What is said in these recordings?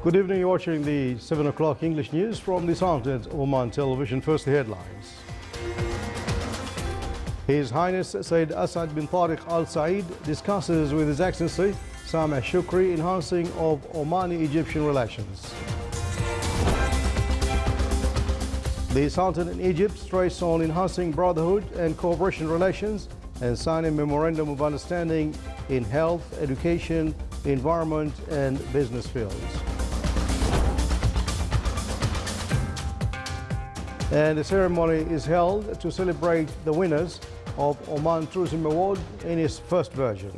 Good evening. You're watching the 7 o'clock English news from the Sultanate Oman Television. First, the headlines. His Highness Sayyid Asad bin Tariq Al Said discusses with His Excellency Sameh Shukri enhancing of Omani-Egyptian relations. The Sultan in Egypt stressed on enhancing brotherhood and cooperation relations and signing memorandum of understanding in health, education, environment and business fields. And the ceremony is held to celebrate the winners of Oman Tourism Award in its first version.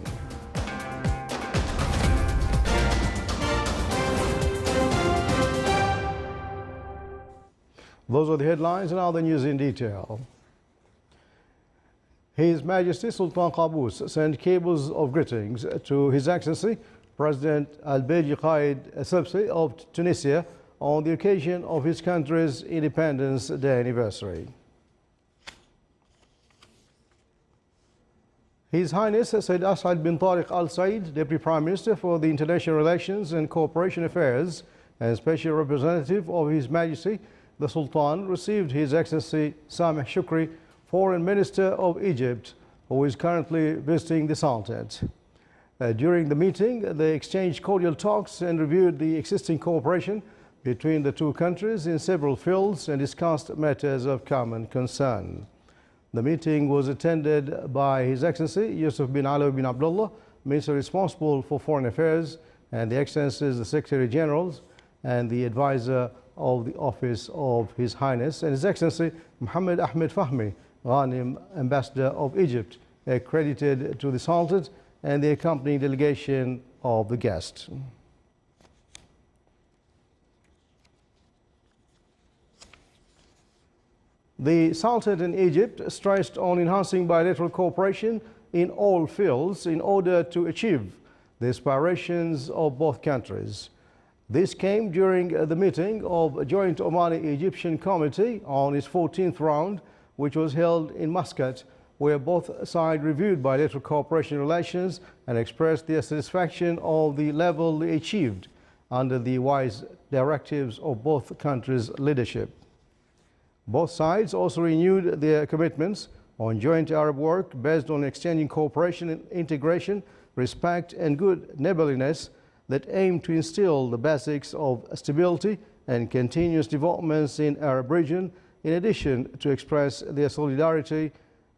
Those are the headlines, and now the news in detail. His Majesty Sultan Qaboos sent cables of greetings to His Excellency President Al-Beji Qaid Essebsi of Tunisia on the occasion of his country's Independence Day anniversary. His Highness Sayyid Asad bin Tariq Al Said, Deputy Prime Minister for the International Relations and Cooperation Affairs and Special Representative of His Majesty the Sultan, received His Excellency Sameh Shukri, Foreign Minister of Egypt, who is currently visiting the Sultanate. During the meeting, they exchanged cordial talks and reviewed the existing cooperation between the two countries in several fields and discussed matters of common concern. The meeting was attended by His Excellency Yusuf bin Alawi bin Abdullah, Minister responsible for Foreign Affairs, and the Excellencies, the Secretary Generals, and the Advisor of the Office of His Highness, and His Excellency Mohammed Ahmed Fahmi, Ghanim, Ambassador of Egypt, accredited to the Sultanate, and the accompanying delegation of the guest. The Sultanate in Egypt stressed on enhancing bilateral cooperation in all fields in order to achieve the aspirations of both countries. This came during the meeting of a joint Omani-Egyptian committee on its 14th round, which was held in Muscat, where both sides reviewed bilateral cooperation relations and expressed their satisfaction of the level they achieved under the wise directives of both countries' leadership. Both sides also renewed their commitments on joint Arab work based on extending cooperation and integration, respect and good neighborliness that aim to instill the basics of stability and continuous developments in Arab region, in addition to express their solidarity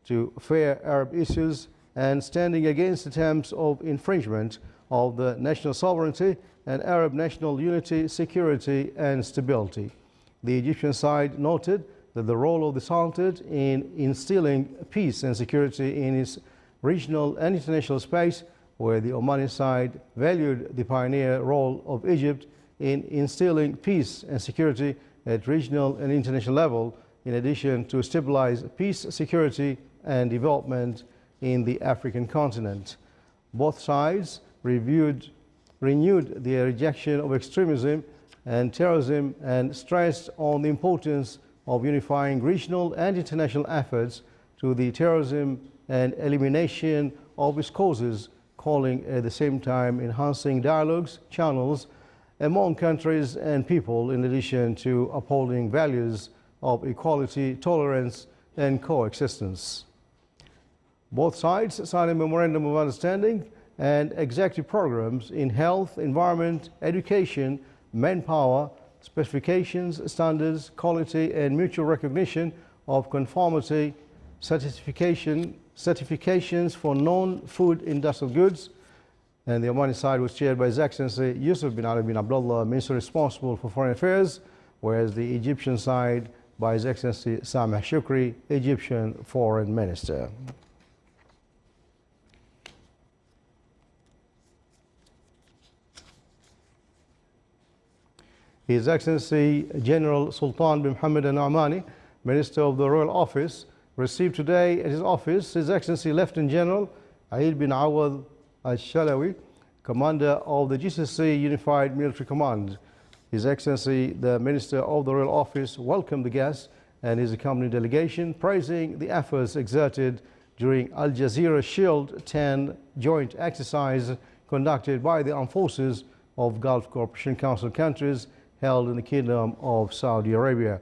to fair Arab issues and standing against attempts of infringement of the national sovereignty and Arab national unity, security and stability. The Egyptian side noted that the role of the Sultanate in instilling peace and security in its regional and international space, where the Omani side valued the pioneer role of Egypt in instilling peace and security at regional and international level, in addition to stabilize peace, security and development in the African continent. Both sides renewed their rejection of extremism and terrorism and stressed on the importance of unifying regional and international efforts to the terrorism and elimination of its causes, calling at the same time enhancing dialogues, channels among countries and people, in addition to upholding values of equality, tolerance and coexistence. Both sides signed a memorandum of understanding and executive programs in health, environment, education, manpower, specifications, standards, quality and mutual recognition of conformity, certifications for non-food industrial goods. And the Omani side was chaired by His Excellency Yusuf bin Alawi bin Abdullah, Minister responsible for Foreign Affairs, whereas the Egyptian side by His Excellency Sameh Shukri, Egyptian Foreign Minister. His Excellency General Sultan bin Mohammed Al-Nu'mani, Minister of the Royal Office, received today at his office His Excellency Lieutenant General Aid bin Awad Al-Shalawi, Commander of the GCC Unified Military Command. His Excellency the Minister of the Royal Office welcomed the guests and his accompanying delegation, praising the efforts exerted during Al Jazeera Shield 10 joint exercise conducted by the armed forces of Gulf Cooperation Council countries held in the Kingdom of Saudi Arabia.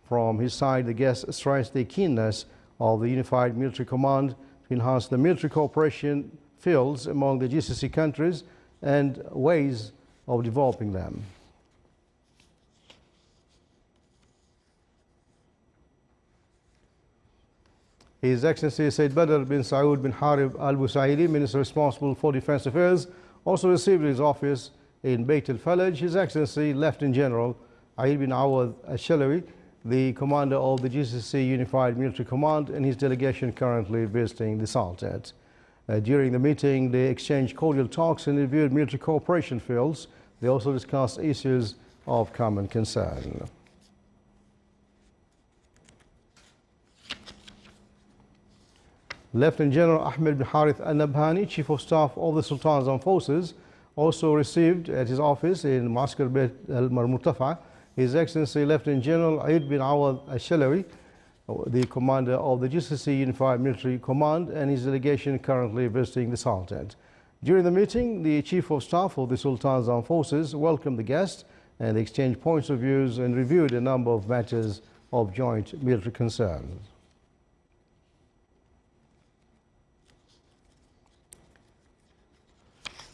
From his side, the guest stressed the keenness of the Unified Military Command to enhance the military cooperation fields among the GCC countries and ways of developing them. His Excellency Said Badr bin Saud bin Harib Al Busaidi, Minister responsible for Defense Affairs, also received his office in Beit al-Falaj. His Excellency Lieutenant General Aid bin Awad Al-Shalawi, the commander of the GCC Unified Military Command, and his delegation currently visiting the Sultanate. During the meeting, they exchanged cordial talks and reviewed military cooperation fields. They also discussed issues of common concern. Lieutenant General Ahmed bin Harith Al-Nabhani, Chief of Staff of the Sultan's Armed Forces, also received at his office in Muaskar Beit al-Murtafa His Excellency Lieutenant General Aid bin Awad Al-Shalawi, the commander of the GCC Unified Military Command, and his delegation currently visiting the Sultanate. During the meeting, the Chief of Staff of the Sultan's Armed Forces welcomed the guests and exchanged points of views and reviewed a number of matters of joint military concern.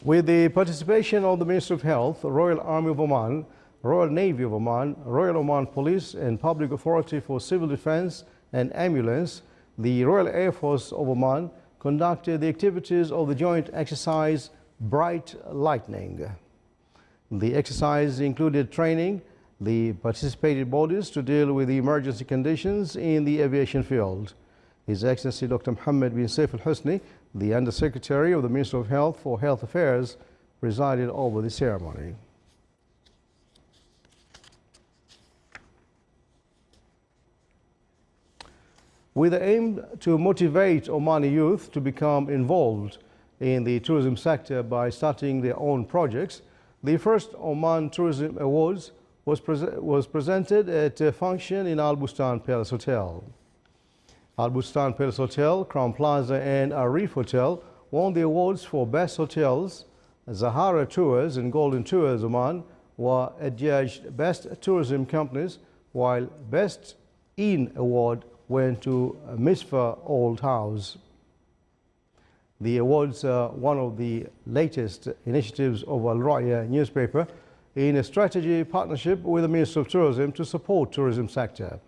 With the participation of the Ministry of Health, Royal Army of Oman, Royal Navy of Oman, Royal Oman Police and Public Authority for Civil Defense and Ambulance, the Royal Air Force of Oman conducted the activities of the joint exercise Bright Lightning. The exercise included training the participating bodies to deal with the emergency conditions in the aviation field. His Excellency Dr. Mohammed bin Saif Al-Husni, the Undersecretary of the Ministry of Health for Health Affairs, presided over the ceremony. With the aim to motivate Omani youth to become involved in the tourism sector by starting their own projects, the first Oman Tourism Awards was presented at a function in Al Bustan Palace Hotel. Al Bustan Palace Hotel, Crown Plaza and Arif Hotel won the awards for Best Hotels. Zahara Tours and Golden Tours Oman were adjudged Best Tourism Companies, while Best Inn Award went to Misfa Old House. The awards are one of the latest initiatives of Al Raya newspaper in a strategy partnership with the Ministry of Tourism to support tourism sector.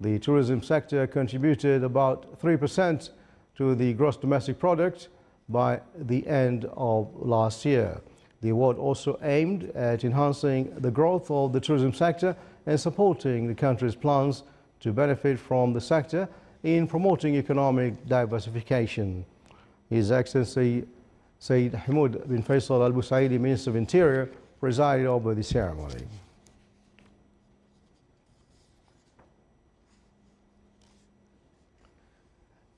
The tourism sector contributed about 3% to the gross domestic product by the end of last year. The award also aimed at enhancing the growth of the tourism sector and supporting the country's plans to benefit from the sector in promoting economic diversification. His Excellency Sayyid Hamoud bin Faisal Al Busaidi, Minister of Interior, presided over the ceremony.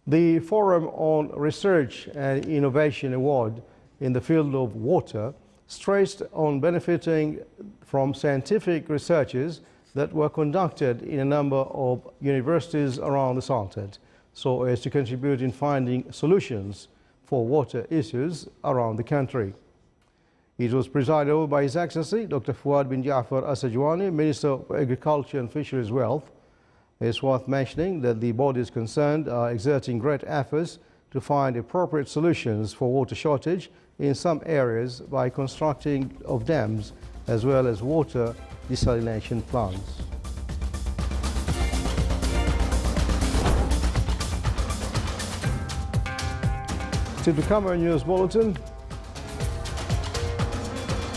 The Forum on Research and Innovation Award in the field of water stressed on benefiting from scientific researches that were conducted in a number of universities around the Sultanate, so as to contribute in finding solutions for water issues around the country. It was presided over by His Excellency Dr. Fuad bin Ja'far Asajwani, Minister of Agriculture and Fisheries Wealth. It's worth mentioning that the bodies concerned are exerting great efforts to find appropriate solutions for water shortage in some areas by constructing of dams as well as water desalination plants. To the Camera News Bulletin,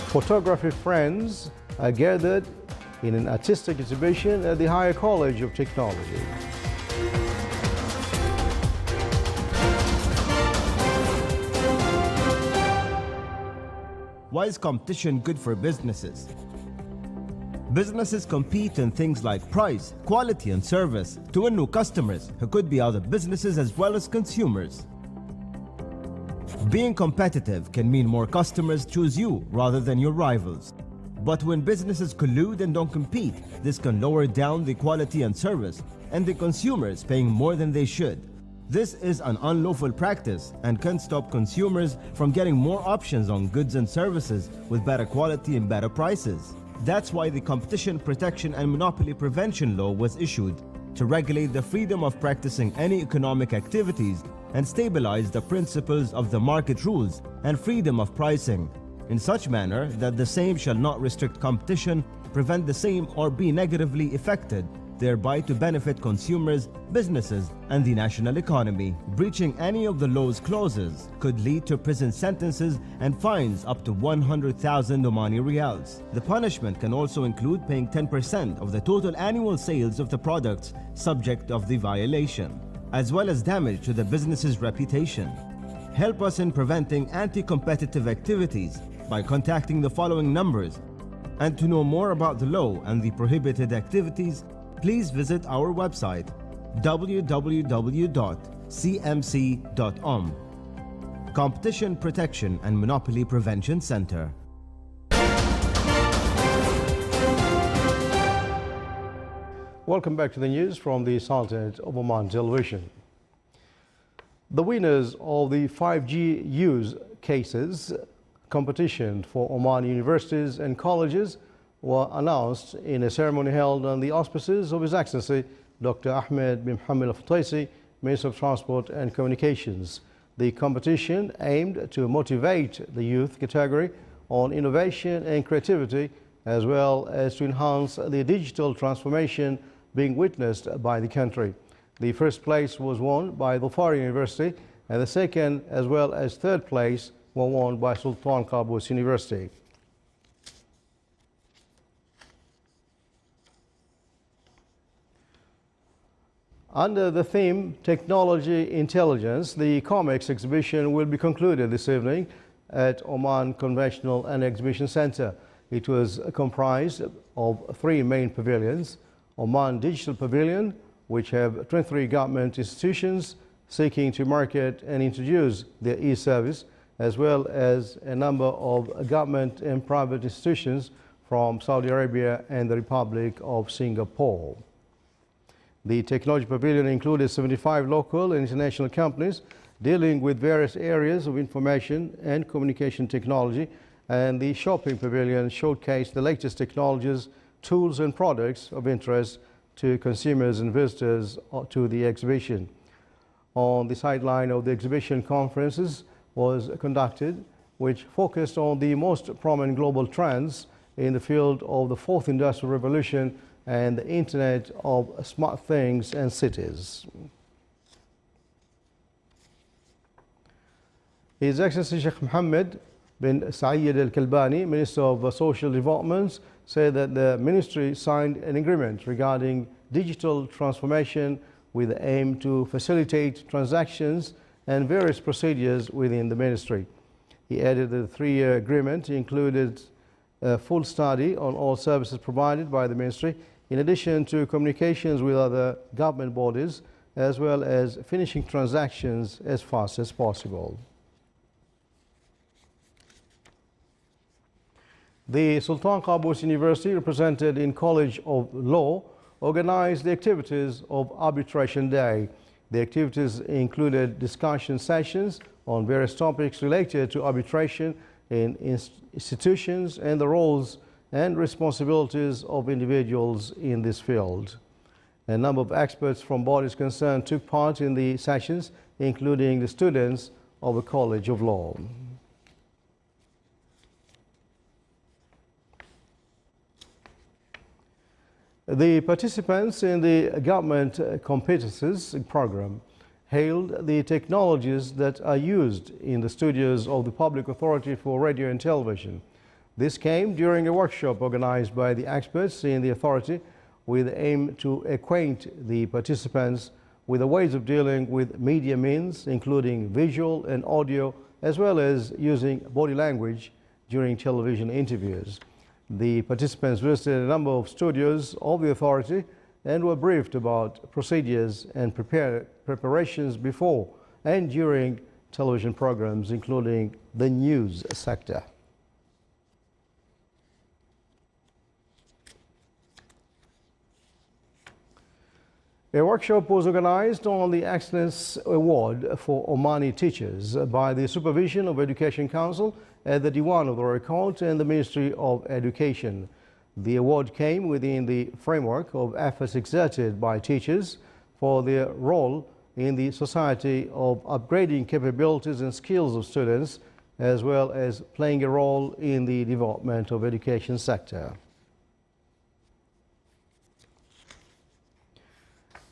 photography friends are gathered in an artistic exhibition at the Higher College of Technology. Why is competition good for businesses? Businesses compete in things like price, quality and service to win new customers who could be other businesses as well as consumers. Being competitive can mean more customers choose you rather than your rivals. But when businesses collude and don't compete, this can lower down the quality and service, and the consumers paying more than they should. This is an unlawful practice and can stop consumers from getting more options on goods and services with better quality and better prices. That's why the Competition Protection and Monopoly Prevention Law was issued to regulate the freedom of practicing any economic activities and stabilize the principles of the market rules and freedom of pricing in such manner that the same shall not restrict competition, prevent the same, or be negatively affected, thereby to benefit consumers, businesses, and the national economy. Breaching any of the law's clauses could lead to prison sentences and fines up to 100,000 Omani riyals. The punishment can also include paying 10% of the total annual sales of the products subject of the violation, as well as damage to the business's reputation. Help us in preventing anti-competitive activities by contacting the following numbers. And to know more about the law and the prohibited activities, please visit our website www.cmc.om. Competition Protection and Monopoly Prevention Center. Welcome back to the news from the Sultanate of Oman Television. The winners of the 5G use cases competition for Oman universities and colleges were announced in a ceremony held on the auspices of His Excellency Dr. Ahmed bin Mohammed Al-Fataisi, Minister of Transport and Communications. The competition aimed to motivate the youth category on innovation and creativity, as well as to enhance the digital transformation being witnessed by the country. The first place was won by Dhofar University, and the second as well as third place were won by Sultan Qaboos University. Under the theme Technology Intelligence, the comics exhibition will be concluded this evening at Oman Conventional and Exhibition Center. It was comprised of three main pavilions: Oman Digital Pavilion, which have 23 government institutions seeking to market and introduce their e-service, as well as a number of government and private institutions from Saudi Arabia and the Republic of Singapore. The Technology Pavilion included 75 local and international companies dealing with various areas of information and communication technology, and the Shopping Pavilion showcased the latest technologies, tools and products of interest to consumers and visitors to the exhibition. On the sideline of the exhibition, conferences was conducted, which focused on the most prominent global trends in the field of the fourth industrial revolution and the Internet of Smart Things and Cities. His Excellency Sheikh Mohammed bin Saeed Al-Kalbani, Minister of Social Development, said that the ministry signed an agreement regarding digital transformation with the aim to facilitate transactions and various procedures within the ministry. He added that the three-year agreement included a full study on all services provided by the ministry, in addition to communications with other government bodies, as well as finishing transactions as fast as possible. The Sultan Qaboos University, represented in College of Law, organized the activities of Arbitration Day. The activities included discussion sessions on various topics related to arbitration in institutions and the roles and responsibilities of individuals in this field. A number of experts from bodies concerned took part in the sessions, including the students of the College of Law. The participants in the Government Competences Program hailed the technologies that are used in the studios of the Public Authority for Radio and Television. This came during a workshop organized by the experts in the authority with the aim to acquaint the participants with the ways of dealing with media means, including visual and audio, as well as using body language during television interviews. The participants visited a number of studios of the authority and were briefed about procedures and preparations before and during television programs, including the news sector. A workshop was organized on the Excellence Award for Omani teachers by the Supervision of Education Council at the Diwan of the Royal Court and the Ministry of Education. The award came within the framework of efforts exerted by teachers for their role in the society of upgrading capabilities and skills of students, as well as playing a role in the development of education sector.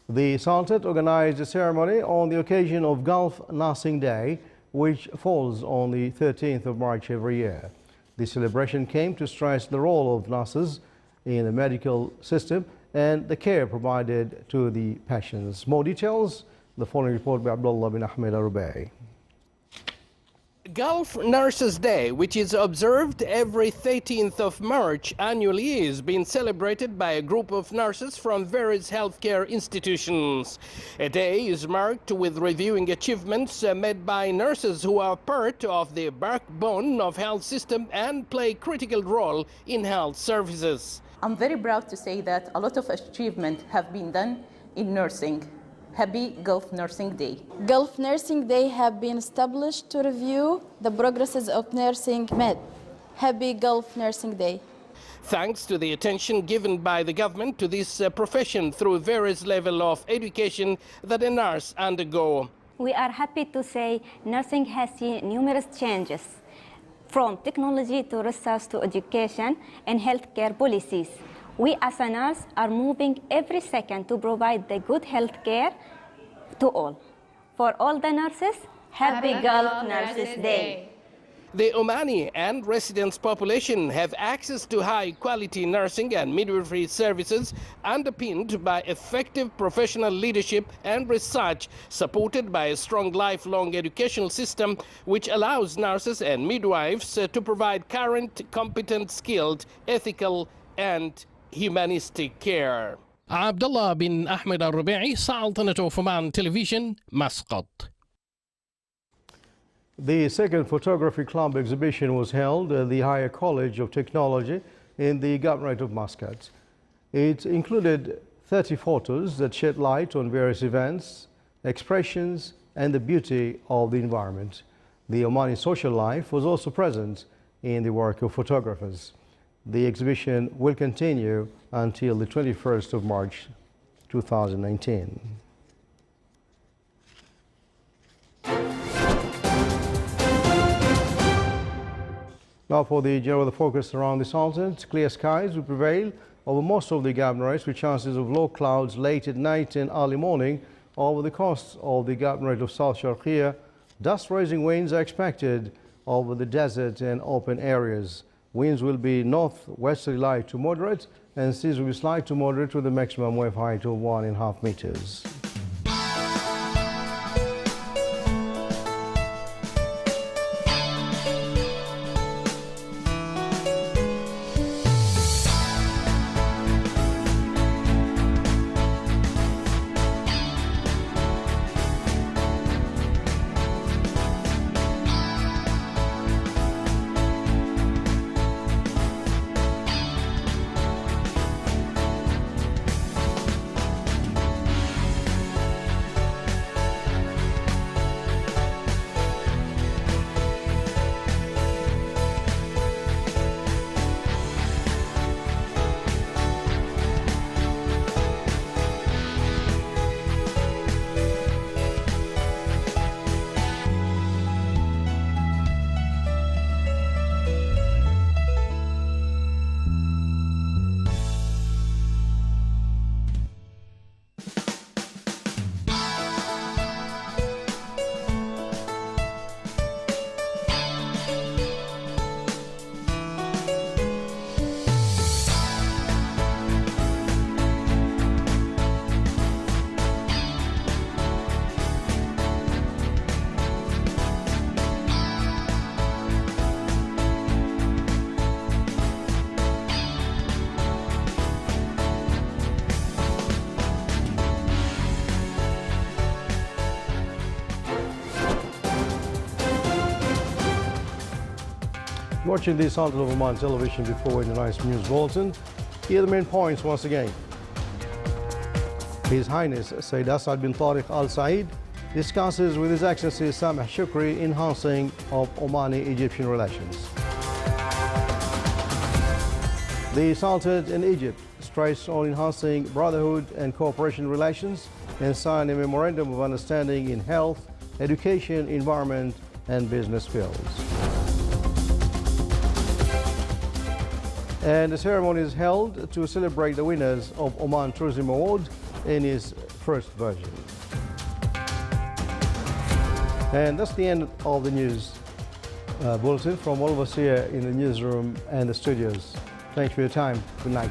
The Sultanate organized a ceremony on the occasion of Gulf Nursing Day, which falls on the 13th of March every year. The celebration came to stress the role of nurses in the medical system and the care provided to the patients. More details, the following report by Abdullah bin Ahmed Al-Rubai. Gulf Nurses Day, which is observed every 13th of March annually, is being celebrated by a group of nurses from various healthcare institutions. A day is marked with reviewing achievements made by nurses who are part of the backbone of health system and play a critical role in health services. I'm very proud to say that a lot of achievements have been done in nursing. Happy Gulf Nursing Day. Gulf Nursing Day have been established to review the progresses of nursing med. Happy Gulf Nursing Day. Thanks to the attention given by the government to this profession through various levels of education that a nurse undergo. We are happy to say nursing has seen numerous changes, from technology to research to education and healthcare policies. We as a nurse are moving every second to provide the good health care to all. For all the nurses, Happy Gulf Nurses Day. The Omani and residents population have access to high-quality nursing and midwifery services underpinned by effective professional leadership and research, supported by a strong lifelong educational system which allows nurses and midwives to provide current, competent, skilled, ethical and humanistic care. Abdullah bin Ahmed Al-Rubai, Sultanate of Oman Television, Muscat. The second photography club exhibition was held at the Higher College of Technology in the Governorate of Muscat. It included 30 photos that shed light on various events, expressions and the beauty of the environment. The Omani social life was also present in the work of photographers. The exhibition will continue until the 21st of March 2019. Now for the general focus around the Sultanate. Clear skies will prevail over most of the governorates with chances of low clouds late at night and early morning over the coast of the governorate of South Sharqiya. Dust-raising winds are expected over the desert and open areas. Winds will be northwesterly light to moderate and seas will be slight to moderate with a maximum wave height of 1.5 meters. Watching the Sultan of Oman television before in the nice news bulletin. Here are the main points once again. His Highness Sayyid Asad bin Tariq Al Said discusses with His Excellency Sameh Shukri enhancing of Omani-Egyptian relations. The Sultanate in Egypt stressed on enhancing brotherhood and cooperation relations and signed a memorandum of understanding in health, education, environment, and business fields. And the ceremony is held to celebrate the winners of Oman Tourism Award in its first version. And that's the end of the news bulletin from all of us here in the newsroom and the studios. Thanks for your time. Good night.